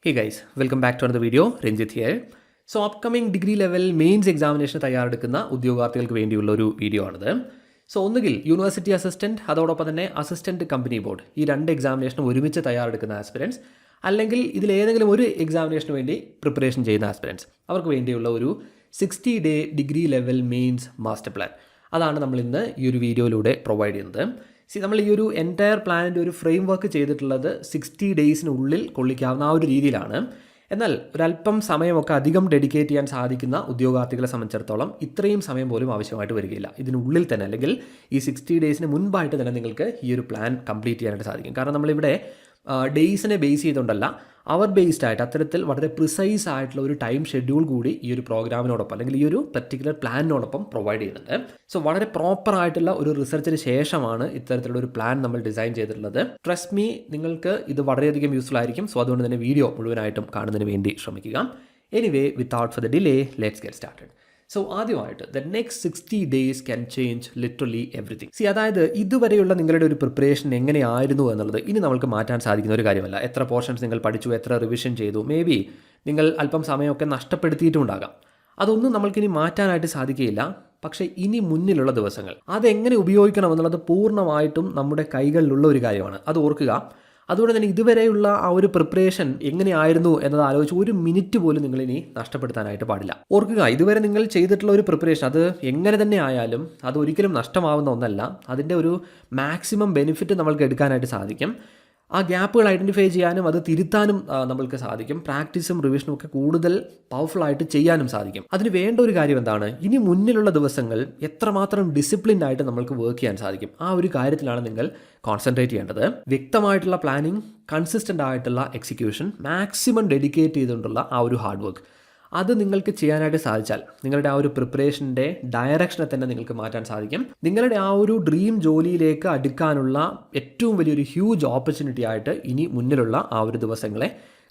Hey guys, welcome back to another video. Ranjit here. So upcoming degree level mains examination തയ്യാറെടുക്കുന്ന ഉദ്യോഗാർത്ഥികൾക്ക് വേണ്ടിയുള്ള ഒരു video ആണിത്. So ഒന്നുകിൽ യൂണിവേഴ്സിറ്റി അസിസ്റ്റൻറ്റ് അതോടൊപ്പം തന്നെ അസിസ്റ്റൻറ്റ് കമ്പനി ബോർഡ് ഈ രണ്ട് എക്സാമിനേഷനും ഒരുമിച്ച് തയ്യാറെടുക്കുന്ന ആസ്പിരൻസ് അല്ലെങ്കിൽ ഇതിലേതെങ്കിലും ഒരു എക്സാമിനേഷന് വേണ്ടി പ്രിപ്പറേഷൻ ചെയ്യുന്ന ആസ്പിരൻസ് അവർക്ക് വേണ്ടിയുള്ള ഒരു 60-day degree level mains master plan അതാണ് നമ്മൾ ഇന്ന് ഈ ഒരു വീഡിയോയിലൂടെ പ്രൊവൈഡ് ചെയ്യുന്നത്. നമ്മൾ ഈ ഒരു എൻറ്റയർ പ്ലാനിൻ്റെ ഒരു ഫ്രെയിം വർക്ക് ചെയ്തിട്ടുള്ളത് 60 ഡേയ്സിനുള്ളിൽ കൊള്ളിക്കാവുന്ന ആ ഒരു രീതിയിലാണ്. എന്നാൽ ഒരല്പം സമയമൊക്കെ അധികം ഡെഡിക്കേറ്റ് ചെയ്യാൻ സാധിക്കുന്ന ഉദ്യോഗാർത്ഥികളെ സംബന്ധിച്ചിടത്തോളം ഇത്രയും സമയം പോലും ആവശ്യമായിട്ട് വരികയില്ല. ഇതിനുള്ളിൽ തന്നെ അല്ലെങ്കിൽ ഈ 60 ഡേയ്സിന് മുൻപായിട്ട് തന്നെ നിങ്ങൾക്ക് ഈ ഒരു പ്ലാൻ കംപ്ലീറ്റ് ചെയ്യാനായിട്ട് സാധിക്കും. കാരണം നമ്മളിവിടെ ഡേയ്സിനെ ബേസ് ചെയ്തുകൊണ്ടല്ല, അവർ ബേസ്ഡ് ആയിട്ട് അത്തരത്തിൽ വളരെ പ്രിസൈസ് ആയിട്ടുള്ള ഒരു ടൈം ഷെഡ്യൂൾ കൂടി ഈ ഒരു പ്രോഗ്രാമിനോടൊപ്പം അല്ലെങ്കിൽ ഈ ഒരു പെർട്ടിക്കുലർ പ്ലാനിനോടൊപ്പം പ്രൊവൈഡ് ചെയ്യുന്നുണ്ട്. സോ വളരെ പ്രോപ്പർ ആയിട്ടുള്ള ഒരു റിസർച്ചിന് ശേഷമാണ് ഇത്തരത്തിലുള്ള ഒരു പ്ലാൻ നമ്മൾ ഡിസൈൻ ചെയ്തിട്ടുള്ളത്. ട്രസ്റ്റ് മീ, നിങ്ങൾക്ക് ഇത് വളരെയധികം യൂസ്ഫുൾ ആയിരിക്കും. സോ അതുകൊണ്ട് തന്നെ വീഡിയോ മുഴുവനായിട്ടും കാണുന്നതിന് വേണ്ടി ശ്രമിക്കുക. Anyway, without for the delay, let's get started. So ആദ്യമായിട്ട് the next 60 days can change literally everything. അതായത് ഇതുവരെയുള്ള നിങ്ങളുടെ ഒരു പ്രിപ്പറേഷൻ എങ്ങനെയായിരുന്നു എന്നുള്ളത് ഇനി നമുക്ക് മാറ്റാൻ സാധിക്കുന്ന ഒരു കാര്യമല്ല. എത്ര പോർഷൻസ് നിങ്ങൾ പഠിച്ചു, എത്ര റിവിഷൻ ചെയ്തു, മേ ബി നിങ്ങൾ അല്പം സമയമൊക്കെ നഷ്ടപ്പെടുത്തിയിട്ടുണ്ടാകാം. അതൊന്നും നമ്മൾക്കിനി മാറ്റാനായിട്ട് സാധിക്കുകയില്ല. പക്ഷേ ഇനി മുന്നിലുള്ള ദിവസങ്ങൾ അതെങ്ങനെ ഉപയോഗിക്കണം എന്നുള്ളത് പൂർണ്ണമായിട്ടും നമ്മുടെ കൈകളിലുള്ള ഒരു കാര്യമാണ്. അത് ഓർക്കുക. അതുകൊണ്ട് തന്നെ ഇതുവരെയുള്ള ആ ഒരു പ്രിപ്പറേഷൻ എങ്ങനെയായിരുന്നു എന്നത് ആലോചിച്ച് ഒരു മിനിറ്റ് പോലും നിങ്ങളിനി നഷ്ടപ്പെടുത്താനായിട്ട് പാടില്ല. ഓർക്കുക, ഇതുവരെ നിങ്ങൾ ചെയ്തിട്ടുള്ള ഒരു പ്രിപ്പറേഷൻ അത് എങ്ങനെ തന്നെ ആയാലും അത് ഒരിക്കലും നഷ്ടമാവുന്ന ഒന്നല്ല. അതിൻ്റെ ഒരു മാക്സിമം ബെനിഫിറ്റ് നമ്മൾക്ക് എടുക്കാനായിട്ട് സാധിക്കും. ആ ഗ്യാപ്പുകൾ ഐഡൻറ്റിഫൈ ചെയ്യാനും അത് തിരുത്താനും നമ്മൾക്ക് സാധിക്കും. പ്രാക്ടീസും റിവിഷനും ഒക്കെ കൂടുതൽ പവർഫുള്ളായിട്ട് ചെയ്യാനും സാധിക്കും. അതിന് വേണ്ട ഒരു കാര്യം എന്താണ്? ഇനി മുന്നിലുള്ള ദിവസങ്ങൾ എത്രമാത്രം ഡിസിപ്ലിൻഡ് ആയിട്ട് നമ്മൾക്ക് വർക്ക് ചെയ്യാൻ സാധിക്കും, ആ ഒരു കാര്യത്തിലാണ് നിങ്ങൾ കോൺസെൻട്രേറ്റ് ചെയ്യേണ്ടത്. വ്യക്തമായിട്ടുള്ള പ്ലാനിങ്, കൺസിസ്റ്റൻ്റ് ആയിട്ടുള്ള എക്സിക്യൂഷൻ, മാക്സിമം ഡെഡിക്കേറ്റ് ചെയ്തുകൊണ്ടുള്ള ആ ഒരു ഹാർഡ് വർക്ക്, അത് നിങ്ങൾക്ക് ചെയ്യാനായിട്ട് സാധിച്ചാൽ നിങ്ങളുടെ ആ ഒരു പ്രിപ്പറേഷൻ്റെ ഡയറക്ഷനെ തന്നെ നിങ്ങൾക്ക് മാറ്റാൻ സാധിക്കും. നിങ്ങളുടെ ആ ഒരു ഡ്രീം ജോലിയിലേക്ക് അടുക്കാനുള്ള ഏറ്റവും വലിയൊരു ഹ്യൂജ് ഓപ്പർച്യൂണിറ്റി ആയിട്ട് ഇനി മുന്നിലുള്ള ആ ഒരു ദിവസങ്ങളെ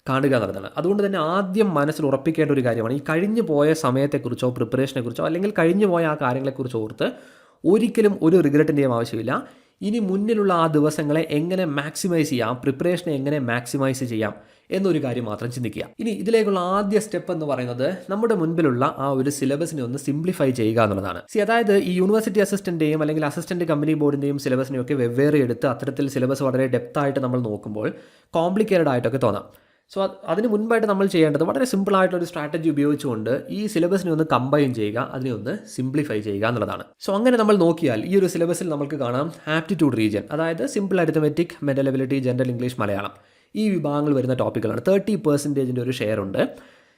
കാണുക എന്നുള്ളതാണ്. അതുകൊണ്ട് തന്നെ ആദ്യം മനസ്സിൽ ഉറപ്പിക്കേണ്ട ഒരു കാര്യമാണ്, ഈ കഴിഞ്ഞു പോയ സമയത്തെക്കുറിച്ചോ പ്രിപ്പറേഷനെ കുറിച്ചോ അല്ലെങ്കിൽ കഴിഞ്ഞു പോയ ആ കാര്യങ്ങളെക്കുറിച്ചോ ഓർത്ത് ഒരിക്കലും ഒരു റിഗ്രറ്റിൻ്റെയും ആവശ്യമില്ല. ഇനി മുന്നിലുള്ള ആ ദിവസങ്ങളെ എങ്ങനെ മാക്സിമൈസ് ചെയ്യാം, പ്രിപ്പറേഷനെ എങ്ങനെ മാക്സിമൈസ് ചെയ്യാം എന്നൊരു കാര്യം മാത്രം ചിന്തിക്കുക. ഇനി ഇതിലേക്കുള്ള ആദ്യ സ്റ്റെപ്പ് എന്ന് പറയുന്നത് നമ്മുടെ മുൻപിലുള്ള ആ ഒരു സിലബസിനെ ഒന്ന് സിംപ്ലിഫൈ ചെയ്യുക എന്നുള്ളതാണ്. അതായത് ഈ യൂണിവേഴ്സിറ്റി അസിസ്റ്റൻ്റെയും അല്ലെങ്കിൽ അസിസ്റ്റന്റ് കമ്പനി ബോർഡിൻ്റെയും സിലബസിനെയൊക്കെ വെവ്വേറെ എടുത്ത് അത്തരത്തിൽ സിലബസ് വളരെ ഡെപ്തായിട്ട് നമ്മൾ നോക്കുമ്പോൾ കോംപ്ലിക്കേറ്റഡ് ആയിട്ടൊക്കെ തോന്നാം. സോ അതിന് മുൻപായിട്ട് നമ്മൾ ചെയ്യേണ്ടത് വളരെ സിമ്പിളായിട്ടൊരു സ്ട്രാറ്റജി ഉപയോഗിച്ചുകൊണ്ട് ഈ സിലബസിനെ ഒന്ന് കമ്പൈൻ ചെയ്യുക, അതിനെ ഒന്ന് സിംപ്ലിഫൈ ചെയ്യുക എന്നുള്ളതാണ്. സോ അങ്ങനെ നമ്മൾ നോക്കിയാൽ ഈ ഒരു സിലബസിൽ നമുക്ക് കാണാം ആപ്റ്റിറ്റ്യൂഡ് റീജിയൻ, അതായത് simple arithmetic, mental ability, general English, Malayalam, ഈ വിഭാഗങ്ങൾ വരുന്ന ടോപ്പിക്കുകളാണ്. 30% ഒരു ഷെയർ ഉണ്ട്.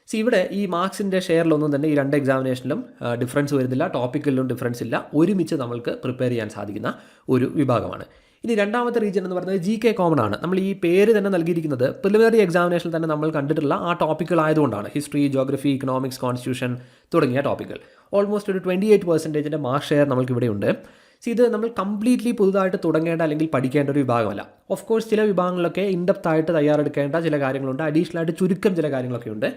ഇവിടെ ഈ മാർക്സിൻ്റെ ഷെയറിലൊന്നും തന്നെ ഈ രണ്ട് എക്സാമിനേഷനിലും ഡിഫറൻസ് വരുന്നില്ല, ടോപ്പിക്കിലും ഡിഫറൻസ് ഇല്ല. ഒരുമിച്ച് നമ്മൾക്ക് പ്രിപ്പയർ ചെയ്യാൻ സാധിക്കുന്ന ഒരു വിഭാഗമാണ്. ഇനി രണ്ടാമത്തെ റീജിയൻ എന്ന് പറയുന്നത് GK കോമൺ ആണ്. നമ്മൾ ഈ പേര് തന്നെ നൽകിയിരിക്കുന്നത് പ്രിലിമിനറി എക്സാമിനേഷനിൽ തന്നെ നമ്മൾ കണ്ടിട്ടുള്ള ആ ടോപ്പിക്കുകളായതുകൊണ്ടാണ്. ഹിസ്റ്ററി, ജോഗ്രഫി, ഇക്കണോമിക്സ്, കോൺസ്റ്റിറ്റ്യൂഷൻ തുടങ്ങിയ ടോപ്പിക്കുകൾ. ഓൾമോസ്റ്റ് ഒരു 28% മാർക്ക് ഷെയർ നമ്മൾക്ക് ഇവിടെയുണ്ട്. ഇത് നമ്മൾ കംപ്ലീറ്റ്ലി പുതുതായിട്ട് തുടങ്ങേണ്ട അല്ലെങ്കിൽ പഠിക്കേണ്ട ഒരു വിഭാഗമല്ല. ഓഫ് കോഴ്സ് ചില വിഭാഗങ്ങളിലൊക്കെ ഇൻഡെപ്ത് ആയിട്ട് തയ്യാറെടുക്കേണ്ട ചില കാര്യങ്ങളുണ്ട്, അഡീഷണൽ ആയിട്ട് ചുരുക്കം ചില കാര്യങ്ങളൊക്കെ ഉണ്ട്.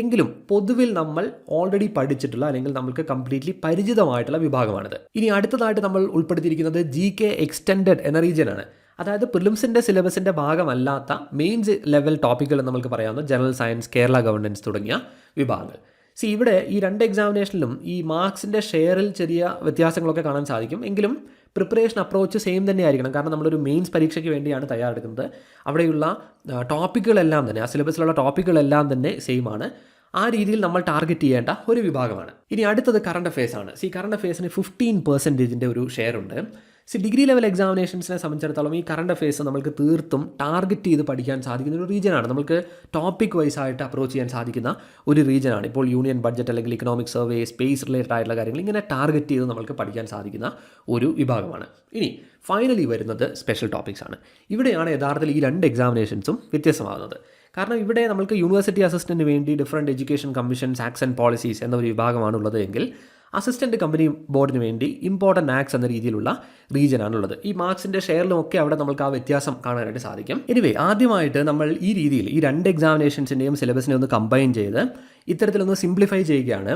എങ്കിലും പൊതുവിൽ നമ്മൾ ഓൾറെഡി പഠിച്ചിട്ടുള്ള അല്ലെങ്കിൽ നമുക്ക് കംപ്ലീറ്റ്ലി പരിചിതമായിട്ടുള്ള വിഭാഗമാണിത്. ഇനി അടുത്തതായിട്ട് നമ്മൾ ഉൾപ്പെടുത്തിയിരിക്കുന്നത് GK എക്സ്റ്റെൻഡഡ് എന്ന റീജിയനാണ്. അതായത് പ്രിലിംസിൻ്റെ സിലബസിൻ്റെ ഭാഗമല്ലാത്ത മെയിൻസ് ലെവൽ ടോപ്പിക്കുകൾ എന്ന് നമുക്ക് പറയാവുന്ന ജനറൽ സയൻസ്, കേരള ഗവർണൻസ് തുടങ്ങിയ വിഭാഗങ്ങൾ. ഇവിടെ ഈ രണ്ട് എക്സാമിനേഷനിലും ഈ മാർക്സിൻ്റെ ഷെയറിൽ ചെറിയ വ്യത്യാസങ്ങളൊക്കെ കാണാൻ സാധിക്കും. എങ്കിലും പ്രിപ്പറേഷൻ അപ്രോച്ച് സെയിം തന്നെ ആയിരിക്കണം. കാരണം നമ്മളൊരു മെയിൻസ് പരീക്ഷയ്ക്ക് വേണ്ടിയാണ് തയ്യാറെടുക്കുന്നത്. അവിടെയുള്ള ടോപ്പിക്കുകളെല്ലാം തന്നെ, ആ സിലബസിലുള്ള ടോപ്പിക്കുകളെല്ലാം തന്നെ സെയിം ആണ്. ആ രീതിയിൽ നമ്മൾ ടാർഗറ്റ് ചെയ്യേണ്ട ഒരു വിഭാഗമാണ്. ഇനി അടുത്തത് കറണ്ട് അഫയേഴ്സ് ആണ്. കറണ്ട് അഫയേഴ്സിന് 15% ഒരു ഷെയർ ഉണ്ട്. ഡിഗ്രി ലെവൽ എക്സാമിനേഷൻസിനെ സംബന്ധിച്ചിടത്തോളം ഈ കറണ്ട് അഫയേഴ്സ് നമുക്ക് തീർത്തും ടാർഗറ്റ് ചെയ്ത് പഠിക്കാൻ സാധിക്കുന്ന ഒരു റീജിയനാണ്. നമുക്ക് ടോപ്പിക് വൈസ് ആയിട്ട് അപ്രോച്ച് ചെയ്യാൻ സാധിക്കുന്ന ഒരു റീജിയനാണ്. ഇപ്പോൾ യൂണിയൻ ബഡ്ജറ്റ് അല്ലെങ്കിൽ ഇക്കണോമിക് സർവേ, സ്പേസ് റിലേറ്റഡ് ആയിട്ടുള്ള കാര്യങ്ങൾ ഇങ്ങനെ ടാർഗറ്റ് ചെയ്ത് നമുക്ക് പഠിക്കാൻ സാധിക്കുന്ന ഒരു വിഭാഗമാണ്. ഇനി ഫൈനലി വരുന്നത് സ്പെഷ്യൽ ടോപ്പിക്സ് ആണ്. ഇവിടെയാണ് യഥാർത്ഥത്തിൽ ഈ രണ്ട് എക്സാമിനേഷൻസും വ്യത്യസ്തമാകുന്നത്. കാരണം ഇവിടെ നമുക്ക് യൂണിവേഴ്സിറ്റി അസിസ്റ്റൻറ്റിന് വേണ്ടി different education commissions, acts and policies എന്നൊരു വിഭാഗമാണുള്ളത് എങ്കിൽ അസിസ്റ്റൻറ്റ് കമ്പനി ബോർഡിന് വേണ്ടി ഇമ്പോർട്ടൻറ്റ് ആക്ട്സ് എന്ന രീതിയിലുള്ള റീജിയനാണുള്ളത്. ഈ മാർക്സിൻ്റെ ഷെയറിലുമൊക്കെ അവിടെ നമുക്ക് ആ വ്യത്യാസം കാണാനായിട്ട് സാധിക്കും. എനിവേ, ആദ്യമായിട്ട് നമ്മൾ ഈ രീതിയിൽ ഈ രണ്ട് എക്സാമിനേഷൻസിൻ്റെയും സിലബസിനെ ഒന്ന് കമ്പൈൻ ചെയ്ത് ഇത്തരത്തിലൊന്ന് സിംപ്ലിഫൈ ചെയ്യുകയാണ്.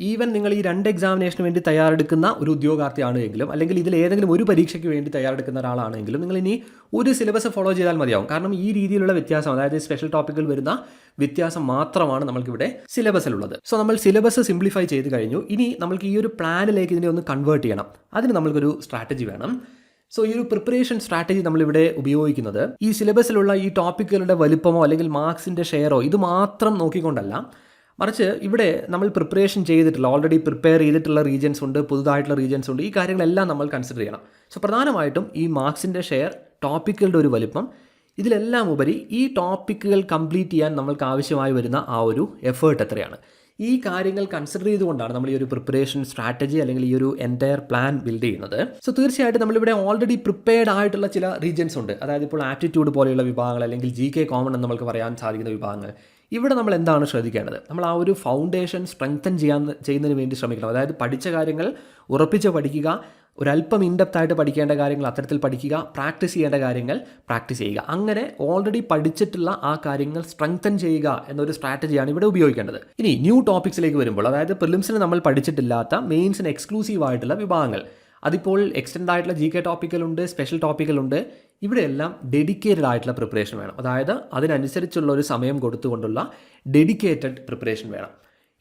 ഈവൻ നിങ്ങൾ ഈ 2 എക്സാമിനേഷന് വേണ്ടി തയ്യാറെടുക്കുന്ന ഒരു ഉദ്യോഗാർത്ഥിയാണ് എങ്കിലും, അല്ലെങ്കിൽ ഇതിൽ ഏതെങ്കിലും ഒരു പരീക്ഷയ്ക്ക് വേണ്ടി തയ്യാറെടുക്കുന്ന ഒരാളാണെങ്കിലും, നിങ്ങൾ ഇനി ഒരു സിലബസ് ഫോളോ ചെയ്താൽ മതിയാവും. കാരണം ഈ രീതിയിലുള്ള വ്യത്യാസം, അതായത് സ്പെഷ്യൽ ടോപ്പിക്കുകൾ വരുന്ന വ്യത്യാസം മാത്രമാണ് നമ്മൾക്കിവിടെ സിലബസിലുള്ളത്. സോ നമ്മൾ സിലബസ് സിംപ്ലിഫൈ ചെയ്ത് കഴിഞ്ഞു. ഇനി നമ്മൾക്ക് ഈ ഒരു പ്ലാനിലേക്ക് ഇതിനെ ഒന്ന് കൺവേർട്ട് ചെയ്യണം. അതിന് നമ്മൾക്കൊരു സ്ട്രാറ്റജി വേണം. സോ ഈ ഒരു പ്രിപ്പറേഷൻ സ്ട്രാറ്റജി നമ്മളിവിടെ ഉപയോഗിക്കുന്നത് ഈ സിലബസിലുള്ള ഈ ടോപ്പിക്കുകളുടെ വലുപ്പമോ അല്ലെങ്കിൽ മാർക്സിൻ്റെ ഷെയറോ ഇത് മാത്രം നോക്കിക്കൊണ്ടല്ല, മറിച്ച് ഇവിടെ നമ്മൾ പ്രിപ്പറേഷൻ ചെയ്തിട്ടുള്ള, ഓൾറെഡി പ്രിപ്പയർ ചെയ്തിട്ടുള്ള റീജിയൻസ് ഉണ്ട്, പുതുതായിട്ടുള്ള റീജിയൻസ് ഉണ്ട്. ഈ കാര്യങ്ങളെല്ലാം നമ്മൾ കൺസിഡർ ചെയ്യണം. സോ പ്രധാനമായിട്ടും ഈ മാർക്സിൻ്റെ ഷെയർ, ടോപ്പിക്കുകളുടെ ഒരു വലുപ്പം, ഇതിലെല്ലാം ഉപരി ഈ ടോപ്പിക്കുകൾ കംപ്ലീറ്റ് ചെയ്യാൻ നമ്മൾക്ക് ആവശ്യമായി വരുന്ന ആ ഒരു എഫേർട്ട് എത്രയാണ്. ഈ കാര്യങ്ങൾ കൺസിഡർ ചെയ്തുകൊണ്ടാണ് നമ്മൾ ഈ ഒരു പ്രിപ്പറേഷൻ സ്ട്രാറ്റജി അല്ലെങ്കിൽ ഈ ഒരു എൻറ്റയർ പ്ലാൻ ബിൽഡ് ചെയ്യുന്നത്. സോ തീർച്ചയായിട്ടും നമ്മളിവിടെ ഓൾറെഡി പ്രിപ്പയർഡ് ആയിട്ടുള്ള ചില റീജിയൻസ് ഉണ്ട്. അതായത് ഇപ്പോൾ ആപ്റ്റിറ്റ്യൂഡ് പോലെയുള്ള വിഭാഗങ്ങൾ, അല്ലെങ്കിൽ GK കോമൺ എന്ന് നമുക്ക് പറയാൻ സാധിക്കുന്ന വിഭാഗങ്ങൾ. ഇവിടെ നമ്മൾ എന്താണ് ശ്രദ്ധിക്കേണ്ടത്? നമ്മൾ ആ ഒരു ഫൗണ്ടേഷൻ സ്ട്രെങ്തൻ ചെയ്യുന്നതിന് വേണ്ടി ശ്രമിക്കണം. അതായത് പഠിച്ച കാര്യങ്ങൾ ഉറപ്പിച്ച് പഠിക്കുക, ഒരല്പം ഇൻഡെപ്തായിട്ട് പഠിക്കേണ്ട കാര്യങ്ങൾ അത്തരത്തിൽ പഠിക്കുക, പ്രാക്ടീസ് ചെയ്യേണ്ട കാര്യങ്ങൾ പ്രാക്ടീസ് ചെയ്യുക. അങ്ങനെ ഓൾറെഡി പഠിച്ചിട്ടുള്ള ആ കാര്യങ്ങൾ സ്ട്രെങ്തൻ ചെയ്യുക എന്നൊരു സ്ട്രാറ്റജിയാണ് ഇവിടെ ഉപയോഗിക്കേണ്ടത്. ഇനി ന്യൂ ടോപ്പിക്സിലേക്ക് വരുമ്പോൾ, അതായത് പ്രിലിംസിന് നമ്മൾ പഠിച്ചിട്ടില്ലാത്ത മെയിൻസിന് എക്സ്ക്ലൂസീവ് ആയിട്ടുള്ള വിഭാഗങ്ങൾ, അതിപ്പോൾ എക്സ്റ്റൻഡ് ആയിട്ടുള്ള GK ടോപ്പിക്കലുണ്ട്, സ്പെഷ്യൽ ടോപ്പിക്കലുണ്ട്. ഇവിടെയെല്ലാം ഡെഡിക്കേറ്റഡ് ആയിട്ടുള്ള പ്രിപ്പറേഷൻ വേണം. അതായത് അതിനനുസരിച്ചുള്ള ഒരു സമയം കൊടുത്തുകൊണ്ടുള്ള ഡെഡിക്കേറ്റഡ് പ്രിപ്പറേഷൻ വേണം.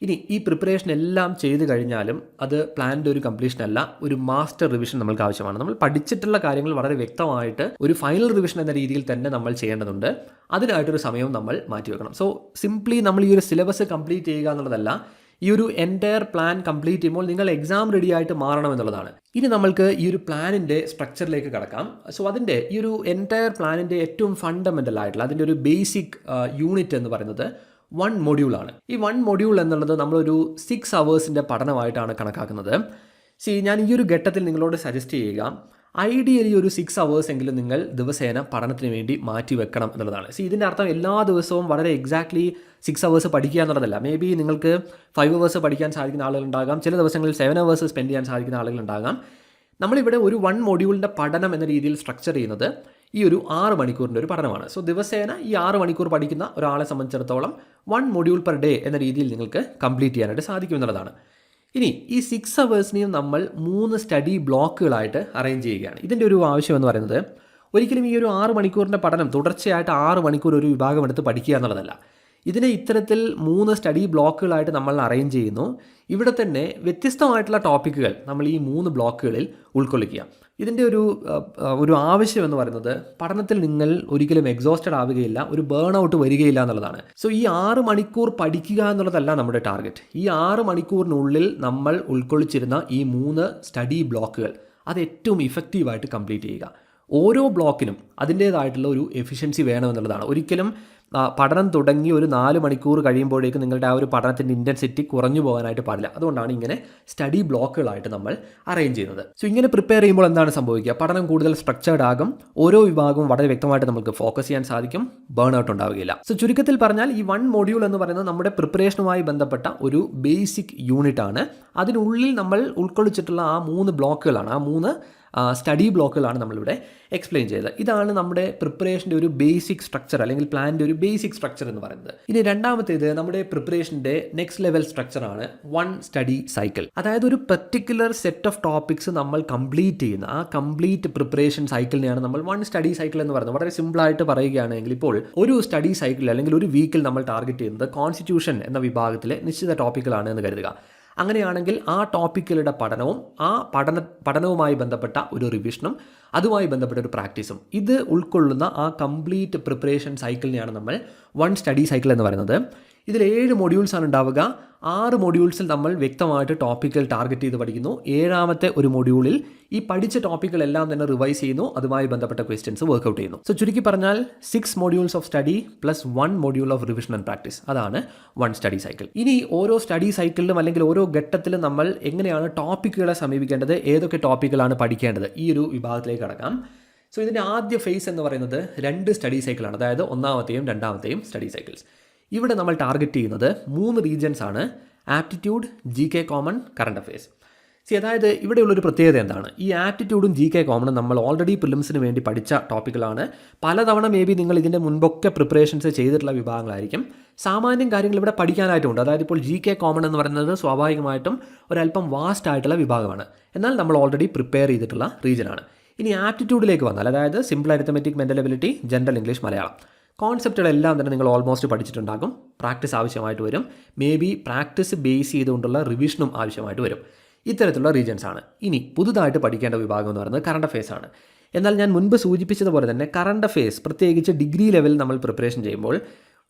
ഇനി ഈ പ്രിപ്പറേഷൻ എല്ലാം ചെയ്ത് കഴിഞ്ഞാലും അത് പ്ലാനിൻ്റെ ഒരു കംപ്ലീഷൻ അല്ല, ഒരു മാസ്റ്റർ റിവിഷൻ നമ്മൾക്ക് ആവശ്യമാണ്. നമ്മൾ പഠിച്ചിട്ടുള്ള കാര്യങ്ങൾ വളരെ വ്യക്തമായിട്ട് ഒരു ഫൈനൽ റിവിഷൻ എന്ന രീതിയിൽ തന്നെ നമ്മൾ ചെയ്യേണ്ടതുണ്ട്. അതിനായിട്ടൊരു സമയം നമ്മൾ മാറ്റിവെക്കണം. സോ സിംപ്ലി നമ്മൾ ഈ ഒരു സിലബസ് കംപ്ലീറ്റ് ചെയ്യുക എന്നുള്ളതല്ല, ഈ ഒരു എൻറ്റയർ പ്ലാൻ കംപ്ലീറ്റ് ചെയ്യുമ്പോൾ നിങ്ങൾ എക്സാം റെഡി ആയിട്ട് മാറണം എന്നുള്ളതാണ്. ഇനി നമ്മൾക്ക് ഈ ഒരു പ്ലാനിൻ്റെ സ്ട്രക്ചറിലേക്ക് കടക്കാം. സോ അതിൻ്റെ ഈ ഒരു എൻറ്റയർ പ്ലാനിൻ്റെ ഏറ്റവും ഫണ്ടമെൻ്റൽ ആയിട്ടുള്ള അതിൻ്റെ ഒരു ബേസിക് യൂണിറ്റ് എന്ന് പറയുന്നത് 1 മൊഡ്യൂളാണ്. ഈ 1 മൊഡ്യൂൾ എന്നുള്ളത് നമ്മളൊരു 6 അവേഴ്സിൻ്റെ പഠനമായിട്ടാണ് കണക്കാക്കുന്നത്. ഞാൻ ഈ ഒരു ഘട്ടത്തിൽ നിങ്ങളോട് സജസ്റ്റ് ചെയ്യുക, ഐഡിയലി ഒരു 6 അവേഴ്സ് എങ്കിലും നിങ്ങൾ ദിവസേന പഠനത്തിന് വേണ്ടി മാറ്റി വെക്കണം എന്നുള്ളതാണ്. ഇതിൻ്റെ അർത്ഥം എല്ലാ ദിവസവും വളരെ എക്സാക്ട്ലി 6 അവേഴ്സ് പഠിക്കുക എന്നുള്ളതല്ല. മേ ബി നിങ്ങൾക്ക് 5 അവേഴ്സ് പഠിക്കാൻ സാധിക്കുന്ന ആളുകളുണ്ടാകാം, ചില ദിവസങ്ങളിൽ 7 അവേഴ്സ് സ്പെൻഡ് ചെയ്യാൻ സാധിക്കുന്ന ആളുകളുണ്ടാകാം. നമ്മളിവിടെ ഒരു 1 മൊഡ്യൂളിൻ്റെ പഠനം എന്ന രീതിയിൽ സ്ട്രക്ചർ ചെയ്യുന്നത് ഈ ഒരു 6 മണിക്കൂറിൻ്റെ ഒരു പഠനമാണ്. സോ ദിവസേന ഈ 6 മണിക്കൂർ പഠിക്കുന്ന ഒരാളെ സംബന്ധിച്ചിടത്തോളം 1 മൊഡ്യൂൾ പെർ ഡേ എന്ന രീതിയിൽ നിങ്ങൾക്ക് കംപ്ലീറ്റ് ചെയ്യാനായിട്ട് സാധിക്കും എന്നുള്ളതാണ്. ഇനി ഈ 6 അവേഴ്സിനെയും നമ്മൾ 3 സ്റ്റഡി ബ്ലോക്കുകളായിട്ട് അറേഞ്ച് ചെയ്യുകയാണ്. ഇതിൻ്റെ ഒരു ആവശ്യം എന്ന് പറയുന്നത് ഒരിക്കലും ഈ ഒരു 6 മണിക്കൂറിൻ്റെ പഠനം തുടർച്ചയായിട്ട് 6 മണിക്കൂർ ഒരു വിഭാഗം എടുത്ത് പഠിക്കുക എന്നുള്ളതല്ല. ഇതിനെ ഇത്തരത്തിൽ 3 സ്റ്റഡി ബ്ലോക്കുകളായിട്ട് നമ്മൾ അറേഞ്ച് ചെയ്യുന്നു. ഇവിടെ തന്നെ വ്യത്യസ്തമായിട്ടുള്ള ടോപ്പിക്കുകൾ നമ്മൾ ഈ 3 ബ്ലോക്കുകളിൽ ഉൾക്കൊള്ളിക്കുക. ഇതിൻ്റെ ഒരു ആവശ്യം എന്ന് പറയുന്നത് പഠനത്തിൽ നിങ്ങൾ ഒരിക്കലും എക്സോസ്റ്റഡ് ആവുകയില്ല, ഒരു ബേൺ ഔട്ട് വരികയില്ല എന്നുള്ളതാണ്. സോ ഈ 6 മണിക്കൂർ പഠിക്കുക എന്നുള്ളതല്ല നമ്മുടെ ടാർഗറ്റ്. ഈ 6 മണിക്കൂറിനുള്ളിൽ നമ്മൾ ഉൾക്കൊള്ളിച്ചിരുന്ന ഈ 3 സ്റ്റഡി ബ്ലോക്കുകൾ അത് ഏറ്റവും ഇഫക്റ്റീവായിട്ട് കംപ്ലീറ്റ് ചെയ്യുക. ഓരോ ബ്ലോക്കിനും അതിൻ്റേതായിട്ടുള്ള ഒരു എഫിഷ്യൻസി വേണമെന്നുള്ളതാണ്. ഒരിക്കലും പഠനം തുടങ്ങി ഒരു 4 മണിക്കൂർ കഴിയുമ്പോഴേക്കും നിങ്ങളുടെ ആ ഒരു പഠനത്തിൻ്റെ ഇൻറ്റൻസിറ്റി കുറഞ്ഞു പോകാനായിട്ട് പാടില്ല. അതുകൊണ്ടാണ് ഇങ്ങനെ സ്റ്റഡി ബ്ലോക്കുകളായിട്ട് നമ്മൾ അറേഞ്ച് ചെയ്യുന്നത്. സോ ഇങ്ങനെ പ്രിപ്പയർ ചെയ്യുമ്പോൾ എന്താണ് സംഭവിക്കുക? പഠനം കൂടുതൽ സ്ട്രക്ചേർഡ് ആകും, ഓരോ വിഭാഗവും വളരെ വ്യക്തമായിട്ട് നമുക്ക് ഫോക്കസ് ചെയ്യാൻ സാധിക്കും, ബേൺ ഔട്ട് ഉണ്ടാവുകയില്ല. സോ ചുരുക്കത്തിൽ പറഞ്ഞാൽ ഈ 1 മൊഡ്യൂൾ എന്ന് പറയുന്നത് നമ്മുടെ പ്രിപ്പറേഷനുമായി ബന്ധപ്പെട്ട ഒരു ബേസിക് യൂണിറ്റ് ആണ്. അതിനുള്ളിൽ നമ്മൾ ഉൾക്കൊള്ളിച്ചിട്ടുള്ള ആ 3 ബ്ലോക്കുകളാണ്, ആ 3 സ്റ്റഡി ബ്ലോക്കുകളാണ് നമ്മളിവിടെ എക്സ്പ്ലെയിൻ ചെയ്തത്. ഇതാണ് നമ്മുടെ പ്രിപ്പറേഷൻ്റെ ഒരു ബേസിക് സ്ട്രക്ചർ, അല്ലെങ്കിൽ പ്ലാനിൻ്റെ ഒരു ബേസിക് സ്ട്രക്ചർ എന്ന് പറയുന്നത്. ഇനി രണ്ടാമത്തേത് നമ്മുടെ പ്രിപ്പറേഷൻ്റെ നെക്സ്റ്റ് ലെവൽ സ്ട്രക്ചറാണ് 1 സ്റ്റഡി സൈക്കിൾ. അതായത് ഒരു പെർട്ടിക്കുലർ സെറ്റ് ഓഫ് ടോപ്പിക്സ് നമ്മൾ കംപ്ലീറ്റ് ചെയ്യുന്ന ആ കംപ്ലീറ്റ് പ്രിപ്പറേഷൻ സൈക്കിളിനെയാണ് നമ്മൾ 1 സ്റ്റഡി സൈക്കിൾ എന്ന് പറയുന്നത്. വളരെ സിമ്പിളായിട്ട് പറയുകയാണെങ്കിൽ ഇപ്പോൾ ഒരു സ്റ്റഡി സൈക്കിൾ അല്ലെങ്കിൽ ഒരു വീക്കിൽ നമ്മൾ ടാർഗറ്റ് ചെയ്യുന്നത് കോൺസ്റ്റിറ്റ്യൂഷൻ എന്ന വിഭാഗത്തിലെ നിശ്ചിത ടോപ്പിക്കുകളാണ് എന്ന് കരുതുക. അങ്ങനെയാണെങ്കിൽ ആ ടോപ്പിക്കുകളുടെ പഠനവും ആ പഠനവുമായി ബന്ധപ്പെട്ട ഒരു റിവിഷനും അതുമായി ബന്ധപ്പെട്ട ഒരു പ്രാക്ടീസും ഇത് ഉൾക്കൊള്ളുന്ന ആ കംപ്ലീറ്റ് പ്രിപ്പറേഷൻ സൈക്കിളിനെയാണ് നമ്മൾ 1 സ്റ്റഡി സൈക്കിൾ എന്ന് പറയുന്നത്. ഇതിൽ 7 മൊഡ്യൂൾസാണ് ഉണ്ടാവുക. 6 മൊഡ്യൂൾസിൽ നമ്മൾ വ്യക്തമായിട്ട് ടോപ്പിക്കുകൾ ടാർഗറ്റ് ചെയ്ത് പഠിക്കുന്നു. 7ാമത്തെ ഒരു മൊഡ്യൂളിൽ ഈ പഠിച്ച ടോപ്പിക്കുകളെല്ലാം തന്നെ റിവൈസ് ചെയ്യുന്നു, അതുമായി ബന്ധപ്പെട്ട ക്വസ്റ്റ്യൻസ് വർക്ക്ഔട്ട് ചെയ്യുന്നു. സോ ചുരുക്കി പറഞ്ഞാൽ 6 modules of study plus 1 module of revision and practice, അതാണ് 1 സ്റ്റഡി സൈക്കിൾ. ഇനി ഓരോ സ്റ്റഡി സൈക്കിളിലും അല്ലെങ്കിൽ ഓരോ ഘട്ടത്തിലും നമ്മൾ എങ്ങനെയാണ് ടോപ്പിക്കുകളെ സമീപിക്കേണ്ടത്, ഏതൊക്കെ ടോപ്പിക്കുകളാണ് പഠിക്കേണ്ടത്, ഈ ഒരു വിഭാഗത്തിലേക്ക് കടക്കാം. സോ ഇതിൻ്റെ ആദ്യ ഫേസ് എന്ന് പറയുന്നത് 2 സ്റ്റഡി സൈക്കിളാണ്, അതായത് 1ാമത്തെയും 2ാമത്തെയും സ്റ്റഡി സൈക്കിൾസ്. ഇവിടെ നമ്മൾ ടാർഗറ്റ് ചെയ്യുന്നത് 3 റീജിയൻസ് ആണ്: aptitude, GK common, current affairs. അതായത് ഇവിടെയുള്ളൊരു പ്രത്യേകത എന്താണ്? ഈ ആപ്റ്റിറ്റ്യൂഡും GK കോമണും നമ്മൾ ഓൾറെഡി പ്രിലിംസിന് വേണ്ടി പഠിച്ച ടോപ്പിക്കുകളാണ്. പലതവണ മേ ബി നിങ്ങൾ ഇതിൻ്റെ മുൻപൊക്കെ പ്രിപ്പറേഷൻസ് ചെയ്തിട്ടുള്ള വിഭാഗങ്ങളായിരിക്കും. സാമാന്യം കാര്യങ്ങൾ ഇവിടെ പഠിക്കാനായിട്ടുണ്ട്. അതായത് ഇപ്പോൾ GK കോമൺ എന്ന് പറയുന്നത് സ്വാഭാവികമായിട്ടും ഒരല്പം വാസ്റ്റ് ആയിട്ടുള്ള വിഭാഗമാണ്. എന്നാൽ നമ്മൾ ഓൾറെഡി പ്രിപ്പയർ ചെയ്തിട്ടുള്ള റീജിയനാണ്. ഇനി ആപ്റ്റിറ്റ്യൂഡിലേക്ക് വന്നാൽ, അതായത് simple arithmetic, mental ability, general English, Malayalam, കോൺസെപ്റ്റുകളെല്ലാം തന്നെ നിങ്ങൾ ഓൾമോസ്റ്റ് പഠിച്ചിട്ടുണ്ടാകും. പ്രാക്ടീസ് ആവശ്യമായിട്ട് വരും. മേ ബി പ്രാക്ടീസ് ബേസ് ചെയ്തുകൊണ്ടുള്ള റിവിഷനും ആവശ്യമായിട്ട് വരും. ഇത്തരത്തിലുള്ള റീജിയൻസ് ആണ്. ഇനി പുതുതായിട്ട് പഠിക്കേണ്ട വിഭാഗം എന്ന് പറയുന്നത് കറണ്ട് അഫയേഴ്സ് ആണ്. എന്നാൽ ഞാൻ മുൻപ് സൂചിപ്പിച്ചതുപോലെ തന്നെ കറണ്ട് അഫയേഴ്സ് പ്രത്യേകിച്ച് ഡിഗ്രി ലെവലിൽ നമ്മൾ പ്രിപ്പറേഷൻ ചെയ്യുമ്പോൾ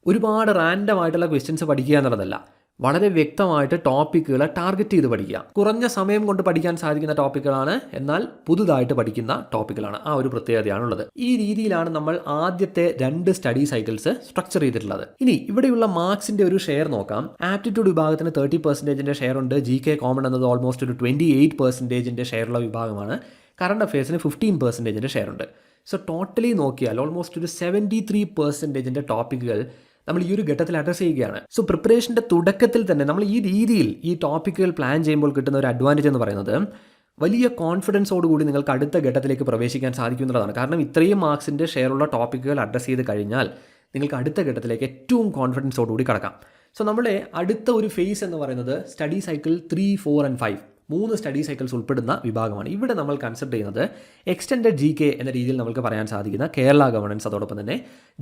ഒരുപാട് റാൻഡം ആയിട്ടുള്ള ക്വസ്റ്റ്യൻസ് പഠിക്കുക എന്നുള്ളതല്ല, വളരെ വ്യക്തമായിട്ട് ടോപ്പിക്കുകൾ ടാർഗറ്റ് ചെയ്ത് പഠിക്കുക. കുറഞ്ഞ സമയം കൊണ്ട് പഠിക്കാൻ സാധിക്കുന്ന ടോപ്പിക്കുകളാണ്, എന്നാൽ പുതുതായിട്ട് പഠിക്കുന്ന ടോപ്പിക്കുകളാണ്. ആ ഒരു പ്രത്യേകതയാണുള്ളത്. ഈ രീതിയിലാണ് നമ്മൾ ആദ്യത്തെ 2 സ്റ്റഡി സൈക്കിൾസ് സ്ട്രക്ചർ ചെയ്തിട്ടുള്ളത്. ഇനി ഇവിടെയുള്ള മാർക്സിന്റെ ഒരു ഷെയർ നോക്കാം. ആപ്റ്റിറ്റ്യൂഡ് വിഭാഗത്തിന് 30% ഷെയർ ഉണ്ട്. GK കോമൺ എന്നത് ഓൾമോസ്റ്റ് ഒരു 28% ഷെയറുള്ള വിഭാഗമാണ്. കറണ്ട് അഫയേഴ്സിന് 15% ഷെയർ ഉണ്ട്. സോ ടോട്ടലി നോക്കിയാൽ ഓൾമോസ്റ്റ് ഒരു 73% ടോപ്പിക്കുകൾ നമ്മൾ ഈ ഒരു ഘട്ടത്തിൽ അഡ്രസ്സ് ചെയ്യുകയാണ്. സോ പ്രിപ്പറേഷൻ്റെ തുടക്കത്തിൽ തന്നെ നമ്മൾ ഈ രീതിയിൽ ഈ ടോപ്പിക്കുകൾ പ്ലാൻ ചെയ്യുമ്പോൾ കിട്ടുന്ന ഒരു അഡ്വാൻറ്റേജ് എന്ന് പറയുന്നത് വലിയ കോൺഫിഡൻസോടുകൂടി നിങ്ങൾക്ക് അടുത്ത ഘട്ടത്തിലേക്ക് പ്രവേശിക്കാൻ സാധിക്കുന്നുള്ളതാണ്. കാരണം ഇത്രയും മാർക്സിൻ്റെ ഷെയറുള്ള ടോപ്പിക്കുകൾ അഡ്രസ്സ് ചെയ്ത് കഴിഞ്ഞാൽ നിങ്ങൾക്ക് അടുത്ത ഘട്ടത്തിലേക്ക് ഏറ്റവും കോൺഫിഡൻസോടുകൂടി കടക്കാം. സോ നമ്മുടെ അടുത്ത ഒരു ഫേസ് എന്ന് പറയുന്നത് study cycle 3, 4 and 5 3 study cycles ഉൾപ്പെടുന്ന വിഭാഗമാണ്. ഇവിടെ നമ്മൾ കൺസിഡർ ചെയ്യുന്നത് എക്സ്റ്റെൻഡഡ് GK എന്ന രീതിയിൽ നമുക്ക് പറയാൻ സാധിക്കുന്ന കേരള ഗവർണൻസ്, അതോടൊപ്പം തന്നെ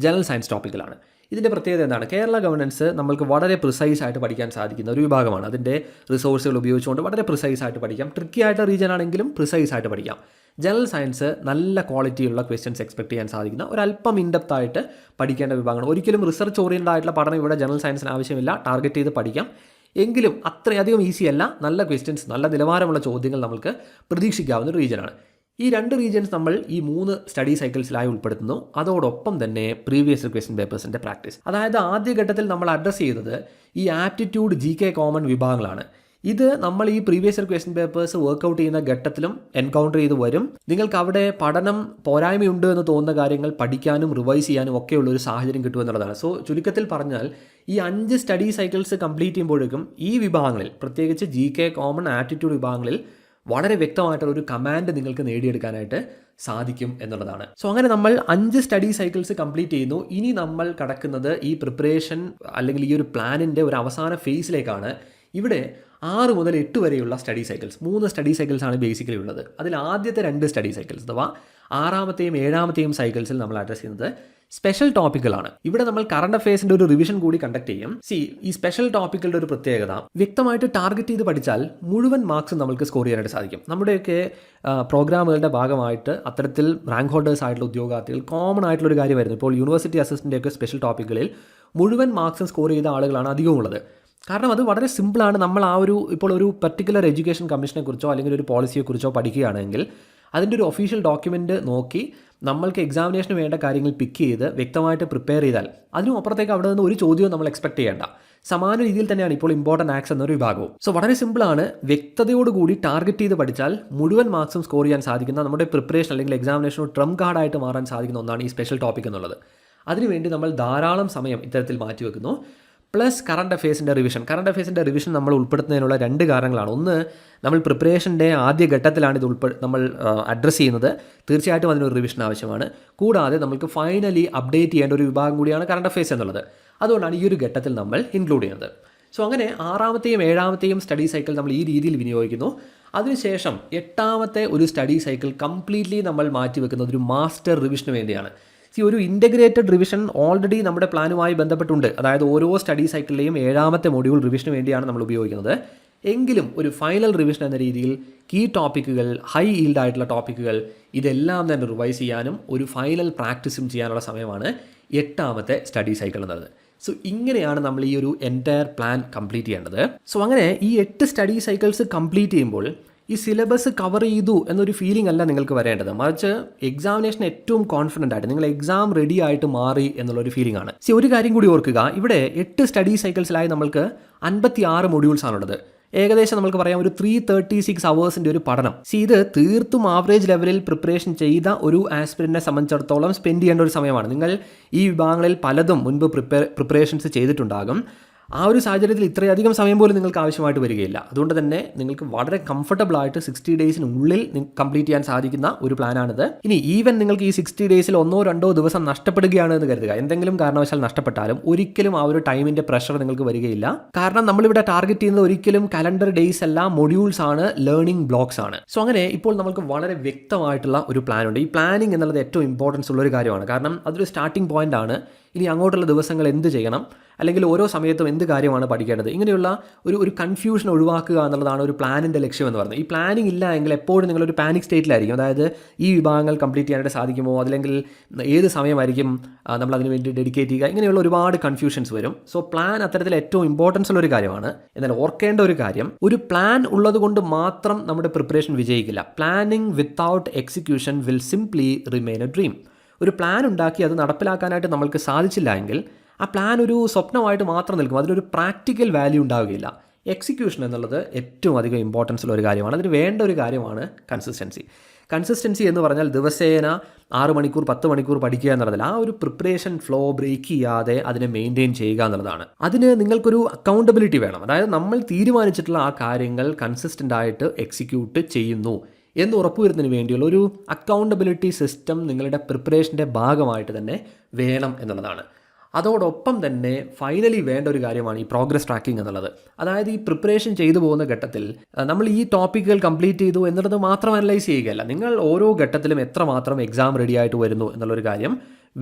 ജനറൽ സയൻസ് ടോപ്പിക്കുകളാണ്. ഇതിൻ്റെ പ്രത്യേകത എന്താണ്? കേരള ഗവർണൻസ് നമ്മൾക്ക് വളരെ പ്രിസൈസ് ആയിട്ട് പഠിക്കാൻ സാധിക്കുന്ന ഒരു വിഭാഗമാണ്. അതിൻ്റെ റിസോഴ്സുകൾ ഉപയോഗിച്ചുകൊണ്ട് വളരെ പ്രിസൈസ് ആയിട്ട് പഠിക്കാം. ട്രിക്കി ആയിട്ട് റീജിയൻ ആണെങ്കിലും പ്രിസൈസ് ആയിട്ട് പഠിക്കാം. ജനറൽ സയൻസ് നല്ല ക്വാളിറ്റിയുള്ള ക്വസ്റ്റ്യൻസ് എക്സ്പെക്ട് ചെയ്യാൻ സാധിക്കുന്ന ഒരല്പം ഇൻഡെപ്ത് ആയിട്ട് പഠിക്കേണ്ട വിഭാഗമാണ്. ഒരിക്കലും റിസർച്ച് ഓറിയൻറ്റഡ് ആയിട്ടുള്ള പഠനം ഇവിടെ ജനറൽ സയൻസിന് ആവശ്യമില്ല. ടാർഗറ്റ് ചെയ്ത് പഠിക്കാം. എങ്കിലും അത്രയധികം ഈസി അല്ല. നല്ല ക്വസ്റ്റ്യൻസ്, നല്ല നിലവാരമുള്ള ചോദ്യങ്ങൾ നമുക്ക് പ്രതീക്ഷിക്കാവുന്ന ഒരു റീജിയനാണ്. ഈ 2 റീജിയൻസ് നമ്മൾ ഈ 3 സ്റ്റഡി സൈക്കിൾസിലായി ഉൾപ്പെടുത്തുന്നു. അതോടൊപ്പം തന്നെ പ്രീവിയസ് ക്വസ്റ്റ്യൻ പേപ്പേഴ്സിൻ്റെ പ്രാക്ടീസ്. അതായത് ആദ്യ ഘട്ടത്തിൽ നമ്മൾ അഡ്രസ്സ് ചെയ്തത് ഈ ആപ്റ്റിറ്റ്യൂഡ് GK കോമൺ വിഭാഗങ്ങളാണ്. ഇത് നമ്മൾ ഈ previous year question papers workout ചെയ്യുന്ന ഘട്ടത്തിലും എൻകൗണ്ടർ ചെയ്ത് വരും. നിങ്ങൾക്ക് അവിടെ പഠനം പോരായ്മയുണ്ട് എന്ന് തോന്നുന്ന കാര്യങ്ങൾ പഠിക്കാനും റിവൈസ് ചെയ്യാനും ഒക്കെയുള്ള ഒരു സാഹചര്യം കിട്ടുമെന്നുള്ളതാണ്. സോ ചുരുക്കത്തിൽ പറഞ്ഞാൽ ഈ 5 സ്റ്റഡി സൈക്കിൾസ് കംപ്ലീറ്റ് ചെയ്യുമ്പോഴേക്കും ഈ വിഭാഗങ്ങളിൽ, പ്രത്യേകിച്ച് GK കോമൺ, ആപ്റ്റിറ്റ്യൂഡ് വിഭാഗങ്ങളിൽ വളരെ വ്യക്തമായിട്ടുള്ള ഒരു കമാൻഡ് നിങ്ങൾക്ക് നേടിയെടുക്കാനായിട്ട് സാധിക്കും എന്നുള്ളതാണ്. സോ അങ്ങനെ നമ്മൾ 5 സ്റ്റഡി സൈക്കിൾസ് കംപ്ലീറ്റ് ചെയ്യുന്നു. ഇനി നമ്മൾ കടക്കുന്നത് ഈ പ്രിപ്പറേഷൻ അല്ലെങ്കിൽ ഈ ഒരു പ്ലാനിൻ്റെ ഒരു അവസാന ഫേസിലേക്കാണ്. ഇവിടെ 6 മുതൽ 8 വരെയുള്ള സ്റ്റഡി സൈക്കിൾസ്, 3 സ്റ്റഡി സൈക്കിൾസാണ് ബേസിക്കലി ഉള്ളത്. അതിൽ ആദ്യത്തെ 2 സ്റ്റഡി സൈക്കിൾസ് അഥവാ 6ാമത്തെയും 7ാമത്തെയും സൈക്കിൾസിൽ നമ്മൾ അഡ്രസ്സ് ചെയ്യുന്നത് സ്പെഷ്യൽ ടോപ്പിക്കുകളാണ്. ഇവിടെ നമ്മൾ കറണ്ട് അഫയേഴ്സിൻ്റെ ഒരു റിവിഷൻ കൂടി കണ്ടക്ട് ചെയ്യും. ഈ സ്പെഷ്യൽ ടോപ്പിക്കുകളുടെ ഒരു പ്രത്യേകത, വ്യക്തമായിട്ട് ടാർഗറ്റ് ചെയ്ത് പഠിച്ചാൽ മുഴുവൻ മാർക്സും നമുക്ക് സ്കോർ ചെയ്യാനായിട്ട് സാധിക്കും. നമ്മുടെയൊക്കെ പ്രോഗ്രാമുകളുടെ ഭാഗമായിട്ട് അത്തരത്തിൽ റാങ്ക് ഹോൾഡേഴ്സ് ആയിട്ടുള്ള ഉദ്യോഗാർത്ഥികൾ കോമൺ ആയിട്ടുള്ള ഒരു കാര്യമായിരുന്നു. ഇപ്പോൾ യൂണിവേഴ്സിറ്റി അസിസ്റ്റൻ്റെയൊക്കെ സ്പെഷ്യൽ ടോപ്പിക്കുകളിൽ മുഴുവൻ മാർക്സും സ്കോർ ചെയ്ത ആളുകളാണ് അധികവും ഉള്ളത്. കാരണം അത് വളരെ സിമ്പിളാണ്. നമ്മൾ ഇപ്പോൾ ഒരു പർട്ടിക്കുലർ എഡ്യൂക്കേഷൻ കമ്മീഷനെ കുറിച്ചോ അല്ലെങ്കിൽ ഒരു പോളിസിയെക്കുറിച്ചോ പഠിക്കുകയാണെങ്കിൽ അതിൻ്റെ ഒരു ഒഫീഷ്യൽ ഡോക്യുമെൻ്റ് നോക്കി നമ്മൾക്ക് എക്സാമിനേഷന് വേണ്ട കാര്യങ്ങൾ പിക്ക് ചെയ്ത് വ്യക്തമായിട്ട് പ്രിപ്പയർ ചെയ്താൽ അതിനും അപ്പുറത്തേക്ക് അവിടെ നിന്ന് ഒരു ചോദ്യവും നമ്മൾ എക്സ്പെക്ട് ചെയ്യേണ്ട. സമാന രീതിയിൽ തന്നെയാണ് ഇപ്പോൾ ഇമ്പോർട്ടൻറ്റ് ആക്സ് എന്നൊരു വിഭാഗവും. സോ വളരെ സിമ്പിളാണ്. വ്യക്തതയോടുകൂടി ടാർഗറ്റ് ചെയ്ത് പഠിച്ചാൽ മുഴുവൻ മാർക്സും സ്കോർ ചെയ്യാൻ സാധിക്കുന്ന, നമ്മുടെ പ്രിപ്പറേഷൻ അല്ലെങ്കിൽ എക്സാമിനേഷൻ ട്രംപ് കാർഡായിട്ട് മാറാൻ സാധിക്കുന്ന ഒന്നാണ് ഈ സ്പെഷ്യൽ ടോപ്പിക് എന്നുള്ളത്. അതിനുവേണ്ടി നമ്മൾ ധാരാളം സമയം ഇത്തരത്തിൽ മാറ്റിവെക്കുന്നു. പ്ലസ് കറണ്ട് അഫയേഴ്സിൻ്റെ റിവിഷൻ നമ്മൾ ഉൾപ്പെടുത്തുന്നതിനുള്ള 2 കാരണങ്ങളാണ്. ഒന്ന്, നമ്മൾ പ്രിപ്പറേഷൻ്റെ ആദ്യ ഘട്ടത്തിലാണ് ഇത് നമ്മൾ അഡ്രസ്സ് ചെയ്യുന്നത്. തീർച്ചയായിട്ടും അതിനൊരു റിവിഷൻ ആവശ്യമാണ്. കൂടാതെ നമുക്ക് ഫൈനലി അപ്ഡേറ്റ് ചെയ്യേണ്ട ഒരു വിഭാഗം കൂടിയാണ് കറണ്ട് അഫയേഴ്സ് എന്നുള്ളത്. അതുകൊണ്ടാണ് ഈ ഒരു ഘട്ടത്തിൽ നമ്മൾ ഇൻക്ലൂഡ് ചെയ്യുന്നത്. സോ അങ്ങനെ 6ാമത്തെയും 7ാമത്തെയും സ്റ്റഡി സൈക്കിൾ നമ്മൾ ഈ രീതിയിൽ വിനിയോഗിക്കുന്നു. അതിനുശേഷം 8ാമത്തെ ഒരു സ്റ്റഡി സൈക്കിൾ കംപ്ലീറ്റ്ലി നമ്മൾ മാറ്റിവെക്കുന്നത് ഒരു മാസ്റ്റർ റിവിഷന് വേണ്ടിയാണ്. ഒരു ഇൻ്റഗ്രേറ്റഡ് റിവിഷൻ ഓൾറെഡി നമ്മുടെ പ്ലാനുമായി ബന്ധപ്പെട്ടുണ്ട്. അതായത് ഓരോ സ്റ്റഡി സൈക്കിളിലെയും 7ാമത്തെ മൊഡ്യൂൾ റിവിഷന് വേണ്ടിയാണ് നമ്മൾ ഉപയോഗിക്കുന്നത്. എങ്കിലും ഒരു ഫൈനൽ റിവിഷൻ എന്ന രീതിയിൽ കീ ടോപ്പിക്കുകൾ, ഹൈ ഈൽഡ് ആയിട്ടുള്ള ടോപ്പിക്കുകൾ, ഇതെല്ലാം തന്നെ റിവൈസ് ചെയ്യാനും ഒരു ഫൈനൽ പ്രാക്ടീസും ചെയ്യാനുള്ള സമയമാണ് 8ാമത്തെ സ്റ്റഡി സൈക്കിൾ എന്നത്. സോ ഇങ്ങനെയാണ് നമ്മൾ ഈ ഒരു എൻറ്റയർ പ്ലാൻ കംപ്ലീറ്റ് ചെയ്യേണ്ടത്. സോ അങ്ങനെ ഈ 8 സ്റ്റഡി സൈക്കിൾസ് കംപ്ലീറ്റ് ചെയ്യുമ്പോൾ ഈ സിലബസ് കവർ ചെയ്തു എന്നൊരു ഫീലിംഗ് അല്ല നിങ്ങൾക്ക് വരേണ്ടത്. മറിച്ച് എക്സാമിനേഷൻ ഏറ്റവും കോൺഫിഡൻ്റ് ആയിട്ട് നിങ്ങൾ എക്സാം റെഡി ആയിട്ട് മാറി എന്നുള്ളൊരു ഫീലിംഗ് ആണ്. ഒരു കാര്യം കൂടി ഓർക്കുക, ഇവിടെ 8 സ്റ്റഡി സൈക്കിൾസിലായി നമ്മൾക്ക് 56 മൊഡ്യൂൾസ് ആണുള്ളത്. ഏകദേശം നമുക്ക് പറയാം ഒരു 336 അവേഴ്സിൻ്റെ ഒരു പഠനം. ഇത് തീർത്തും ആവറേജ് ലെവലിൽ പ്രിപ്പറേഷൻ ചെയ്ത ഒരു ആസ്പിരന്റിനെ സംബന്ധിച്ചിടത്തോളം സ്പെൻഡ് ചെയ്യേണ്ട ഒരു സമയമാണ്. നിങ്ങൾ ഈ വിഭാഗങ്ങളിൽ പലതും മുൻപ് പ്രിപ്പറേഷൻസ് ചെയ്തിട്ടുണ്ടാകും. ആ ഒരു സാഹചര്യത്തിൽ ഇത്രയധികം സമയം പോലും നിങ്ങൾക്ക് ആവശ്യമായിട്ട് വരികയില്ല. അതുകൊണ്ട് തന്നെ നിങ്ങൾക്ക് വളരെ കംഫർട്ടബിൾ ആയിട്ട് 60 ഡേയ്സിനുള്ളിൽ കംപ്ലീറ്റ് ചെയ്യാൻ സാധിക്കുന്ന ഒരു പ്ലാനാണിത്. ഇനി ഈവൻ നിങ്ങൾക്ക് ഈ 60 ഡേയ്സിൽ 1-2 ദിവസം നഷ്ടപ്പെടുകയാണ് എന്ന് കരുതുക, എന്തെങ്കിലും കാരണവശാൽ നഷ്ടപ്പെട്ടാലും ഒരിക്കലും ആ ഒരു ടൈമിൻ്റെ പ്രഷർ നിങ്ങൾക്ക് വരികയില്ല. കാരണം നമ്മളിവിടെ ടാർഗറ്റ് ചെയ്യുന്നത് ഒരിക്കലും കലണ്ടർ ഡേയ്സ് അല്ല, മൊഡ്യൂൾസ് ആണ്, ലേണിംഗ് ബ്ലോക്സ് ആണ്. സോ അങ്ങനെ ഇപ്പോൾ നമുക്ക് വളരെ വ്യക്തമായിട്ടുള്ള ഒരു പ്ലാൻ ഉണ്ട്. ഈ പ്ലാനിങ് എന്നുള്ളത് ഏറ്റവും ഇമ്പോർട്ടൻസ് ഉള്ള ഒരു കാര്യമാണ്. കാരണം അതൊരു സ്റ്റാർട്ടിംഗ് പോയിന്റ് ആണ്. ഇനി അങ്ങോട്ടുള്ള ദിവസങ്ങൾ എന്ത് ചെയ്യണം, അല്ലെങ്കിൽ ഓരോ സമയത്തും എന്ത് കാര്യമാണ് പഠിക്കേണ്ടത്, ഇങ്ങനെയുള്ള ഒരു കൺഫ്യൂഷൻ ഒഴിവാക്കുക എന്നുള്ളതാണ് ഒരു പ്ലാനിൻ്റെ ലക്ഷ്യം എന്ന് പറയുന്നത്. ഈ പ്ലാനിങ് ഇല്ല എങ്കിൽ എപ്പോഴും നിങ്ങളൊരു പാനിക് സ്റ്റേറ്റിലായിരിക്കും. അതായത് ഈ വിഭാഗങ്ങൾ കംപ്ലീറ്റ് ചെയ്യാനായിട്ട് സാധിക്കുമോ, അല്ലെങ്കിൽ ഏത് സമയമായിരിക്കും നമ്മൾ അതിന് വേണ്ടി ഡെഡിക്കേറ്റ് ചെയ്യുക, ഇങ്ങനെയുള്ള ഒരുപാട് കൺഫ്യൂഷൻസ് വരും. സോ പ്ലാൻ അത്തരത്തിൽ ഏറ്റവും ഇമ്പോർട്ടൻസ് ഉള്ള ഒരു കാര്യമാണ്. എന്നാൽ ഓർക്കേണ്ട ഒരു കാര്യം, ഒരു പ്ലാൻ ഉള്ളത് കൊണ്ട് മാത്രം നമ്മുടെ പ്രിപ്പറേഷൻ വിജയിക്കില്ല. Planning without execution will simply remain a dream. ഒരു പ്ലാൻ ഉണ്ടാക്കി അത് നടപ്പിലാക്കാനായിട്ട് നമ്മൾക്ക് സാധിച്ചില്ല എങ്കിൽ ആ പ്ലാൻ ഒരു സ്വപ്നമായിട്ട് മാത്രം നിൽക്കും, അതിനൊരു പ്രാക്ടിക്കൽ വാല്യൂ ഉണ്ടാവുകയില്ല. എക്സിക്യൂഷൻ എന്നുള്ളത് ഏറ്റവും അധികം ഇമ്പോർട്ടൻസ് ഉള്ള ഒരു കാര്യമാണ്. അതിന് വേണ്ട ഒരു കാര്യമാണ് കൺസിസ്റ്റൻസി എന്ന് പറഞ്ഞാൽ ദിവസേന 6 മണിക്കൂർ 10 മണിക്കൂർ പഠിക്കുക എന്നുള്ളതല്ല, ആ ഒരു പ്രിപ്പറേഷൻ ഫ്ലോ ബ്രേക്ക് ചെയ്യാതെ അതിനെ മെയിൻറ്റെയിൻ ചെയ്യുക എന്നുള്ളതാണ്. അതിന് നിങ്ങൾക്കൊരു അക്കൗണ്ടബിലിറ്റി വേണം. അതായത് നമ്മൾ തീരുമാനിച്ചിട്ടുള്ള ആ കാര്യങ്ങൾ കൺസിസ്റ്റൻ്റ് ആയിട്ട് എക്സിക്യൂട്ട് ചെയ്യുന്നു എന്ന് ഉറപ്പുവരുന്നതിന് വേണ്ടിയുള്ള ഒരു അക്കൗണ്ടബിലിറ്റി സിസ്റ്റം നിങ്ങളുടെ പ്രിപ്പറേഷൻ്റെ ഭാഗമായിട്ട് തന്നെ വേണം എന്നുള്ളതാണ്. അതോടൊപ്പം തന്നെ ഫൈനലി വേണ്ട ഒരു കാര്യമാണ് ഈ പ്രോഗ്രസ് ട്രാക്കിംഗ് എന്നുള്ളത്. അതായത് ഈ പ്രിപ്പറേഷൻ ചെയ്തു പോകുന്ന ഘട്ടത്തിൽ നമ്മൾ ഈ ടോപ്പിക്കുകൾ കംപ്ലീറ്റ് ചെയ്തു എന്നുള്ളത് മാത്രം അനലൈസ് ചെയ്യുകയല്ല, നിങ്ങൾ ഓരോ ഘട്ടത്തിലും എത്രമാത്രം എക്സാം റെഡി ആയിട്ട് വരുന്നു എന്നുള്ളൊരു കാര്യം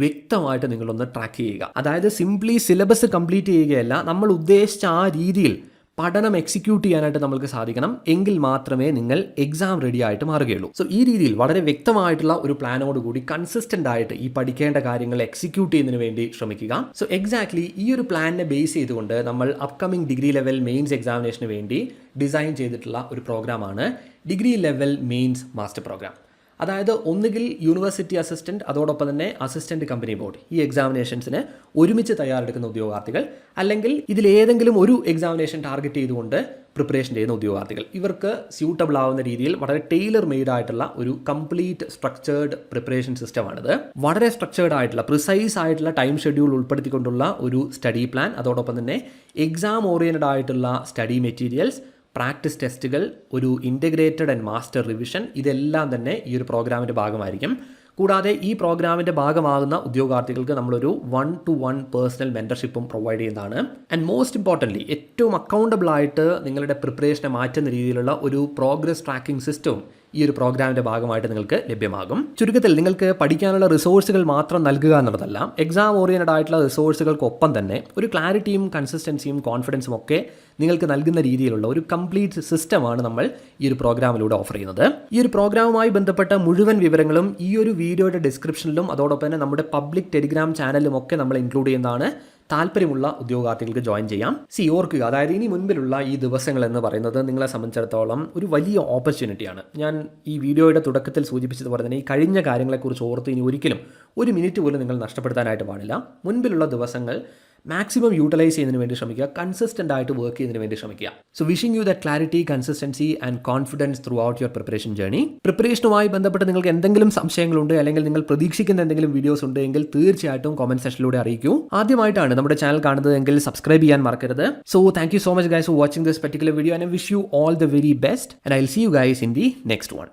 വ്യക്തമായിട്ട് നിങ്ങളൊന്ന് ട്രാക്ക് ചെയ്യുക. അതായത് സിംപ്ലി സിലബസ് കംപ്ലീറ്റ് ചെയ്യുകയല്ല, നമ്മൾ ഉദ്ദേശിച്ച ആ രീതിയിൽ പഠനം എക്സിക്യൂട്ട് ചെയ്യാനായിട്ട് നമുക്ക് സാധിക്കണം. എങ്കിൽ മാത്രമേ നിങ്ങൾ എക്സാം റെഡി ആയിട്ട് മാറുകയുള്ളൂ. സോ ഈ രീതിയിൽ വളരെ വ്യക്തമായിട്ടുള്ള ഒരു പ്ലാനോടുകൂടി കൺസിസ്റ്റൻ്റ് ആയിട്ട് ഈ പഠിക്കേണ്ട കാര്യങ്ങൾ എക്സിക്യൂട്ട് ചെയ്യുന്നതിന് വേണ്ടി ശ്രമിക്കുക. സോ എക്സാക്ട്ലി ഈ ഒരു പ്ലാനിനെ ബേസ് ചെയ്തുകൊണ്ട് നമ്മൾ അപ്കമിംഗ് ഡിഗ്രി ലെവൽ മെയിൻസ് എക്സാമിനേഷന് വേണ്ടി ഡിസൈൻ ചെയ്തിട്ടുള്ള ഒരു പ്രോഗ്രാമാണ് degree level mains master program. അതായത് ഒന്നുകിൽ യൂണിവേഴ്സിറ്റി അസിസ്റ്റൻറ്റ്, അതോടൊപ്പം തന്നെ അസിസ്റ്റൻറ്റ് കമ്പനി ബോർഡ്, ഈ എക്സാമിനേഷൻസിന് ഒരുമിച്ച് തയ്യാറെടുക്കുന്ന ഉദ്യോഗാർത്ഥികൾ, അല്ലെങ്കിൽ ഇതിലേതെങ്കിലും ഒരു എക്സാമിനേഷൻ ടാർഗറ്റ് ചെയ്തുകൊണ്ട് പ്രിപ്പറേഷൻ ചെയ്യുന്ന ഉദ്യോഗാർത്ഥികൾ, ഇവർക്ക് സ്യൂട്ടബിൾ ആവുന്ന രീതിയിൽ വളരെ ടൈലർ മെയ്ഡ് ആയിട്ടുള്ള ഒരു കംപ്ലീറ്റ് സ്ട്രക്ചേർഡ് പ്രിപ്പറേഷൻ സിസ്റ്റമാണിത്. വളരെ സ്ട്രക്ചേർഡ് ആയിട്ടുള്ള പ്രിസൈസ് ആയിട്ടുള്ള ടൈം ഷെഡ്യൂൾ ഉൾപ്പെടുത്തിക്കൊണ്ടുള്ള ഒരു സ്റ്റഡി പ്ലാൻ, അതോടൊപ്പം തന്നെ എക്സാം ഓറിയൻറ്റഡ് ആയിട്ടുള്ള സ്റ്റഡി മെറ്റീരിയൽസ്, പ്രാക്ടീസ് ടെസ്റ്റുകൾ, ഒരു ഇൻ്റഗ്രേറ്റഡ് ആൻഡ് മാസ്റ്റർ റിവിഷൻ, ഇതെല്ലാം തന്നെ ഈ ഒരു പ്രോഗ്രാമിൻ്റെ ഭാഗമായിരിക്കും. കൂടാതെ ഈ പ്രോഗ്രാമിൻ്റെ ഭാഗമാകുന്ന ഉദ്യോഗാർത്ഥികൾക്ക് നമ്മളൊരു 1-to-1 പേഴ്സണൽ മെൻറ്റർഷിപ്പും പ്രൊവൈഡ് ചെയ്യുന്നതാണ്. ആൻഡ് മോസ്റ്റ് ഇമ്പോർട്ടൻ്റ്ലി ഏറ്റവും അക്കൗണ്ടബിൾ ആയിട്ട് നിങ്ങളുടെ പ്രിപ്പറേഷനെ മാറ്റുന്ന രീതിയിലുള്ള ഒരു പ്രോഗ്രസ് ട്രാക്കിംഗ് സിസ്റ്റവും ഈ ഒരു പ്രോഗ്രാമിൻ്റെ ഭാഗമായിട്ട് നിങ്ങൾക്ക് ലഭ്യമാകും. ചുരുക്കത്തിൽ നിങ്ങൾക്ക് പഠിക്കാനുള്ള റിസോഴ്സുകൾ മാത്രം നൽകുക എന്നുള്ളതല്ല, എക്സാം ഓറിയൻറ്റഡ് ആയിട്ടുള്ള റിസോഴ്സുകൾക്കൊപ്പം തന്നെ ഒരു ക്ലാരിറ്റിയും കൺസിസ്റ്റൻസിയും കോൺഫിഡൻസും ഒക്കെ നിങ്ങൾക്ക് നൽകുന്ന രീതിയിലുള്ള ഒരു കംപ്ലീറ്റ് സിസ്റ്റമാണ് നമ്മൾ ഈ ഒരു പ്രോഗ്രാമിലൂടെ ഓഫർ ചെയ്യുന്നത്. ഈ ഒരു പ്രോഗ്രാമുമായി ബന്ധപ്പെട്ട മുഴുവൻ വിവരങ്ങളും ഈ ഒരു വീഡിയോയുടെ ഡിസ്ക്രിപ്ഷനിലും അതോടൊപ്പം തന്നെ നമ്മുടെ പബ്ലിക് ടെലിഗ്രാം ചാനലിലും ഒക്കെ നമ്മൾ ഇൻക്ലൂഡ് ചെയ്യുന്നതാണ്. താല്പര്യമുള്ള ഉദ്യോഗാർത്ഥികൾക്ക് ജോയിൻ ചെയ്യാം. ഓർക്കുക, അതായത് ഇനി മുൻപിലുള്ള ഈ ദിവസങ്ങൾ എന്ന് പറയുന്നത് നിങ്ങളെ സംബന്ധിച്ചിടത്തോളം ഒരു വലിയ ഓപ്പർച്യൂണിറ്റിയാണ്. ഞാൻ ഈ വീഡിയോയുടെ തുടക്കത്തിൽ സൂചിപ്പിച്ചതുപോലെ തന്നെ ഈ കഴിഞ്ഞ കാര്യങ്ങളെക്കുറിച്ച് ഓർത്ത് ഇനി ഒരിക്കലും ഒരു മിനിറ്റ് പോലും നിങ്ങൾ നഷ്ടപ്പെടുത്താനായിട്ട് പാടില്ല. മുൻപിലുള്ള ദിവസങ്ങൾ മാക്സിമം യൂട്ടിലൈസ് ചെയ്യുന്നതിന് വേണ്ടി ശ്രമിക്കുക, കൺസിസ്റ്റൻ്റ് ആയിട്ട് വർക്ക് ചെയ്യുന്നതിന് വേണ്ടി ശ്രമിക്കുക. So wishing you that clarity, consistency and confidence throughout your preparation journey. പ്രിപ്പറേഷനുമായി ബന്ധപ്പെട്ട് നിങ്ങൾക്ക് എന്തെങ്കിലും സംശയങ്ങളുണ്ട്, അല്ലെങ്കിൽ നിങ്ങൾ പ്രതീക്ഷിക്കുന്ന എന്തെങ്കിലും വീഡിയോസ് ഉണ്ട് എങ്കിൽ തീർച്ചയായിട്ടും കമന്റ് സെക്ഷനിലൂടെ അറിയിക്കൂ. ആദ്യമായിട്ടാണ് നമ്മുടെ ചാനൽ കാണുന്നത് എങ്കിൽ സബ്സ്ക്രൈബ് ചെയ്യാൻ മറക്കരുത്. So thank you so much guys for watching this particular video and I wish you all the very best and I will see you guys in the next one.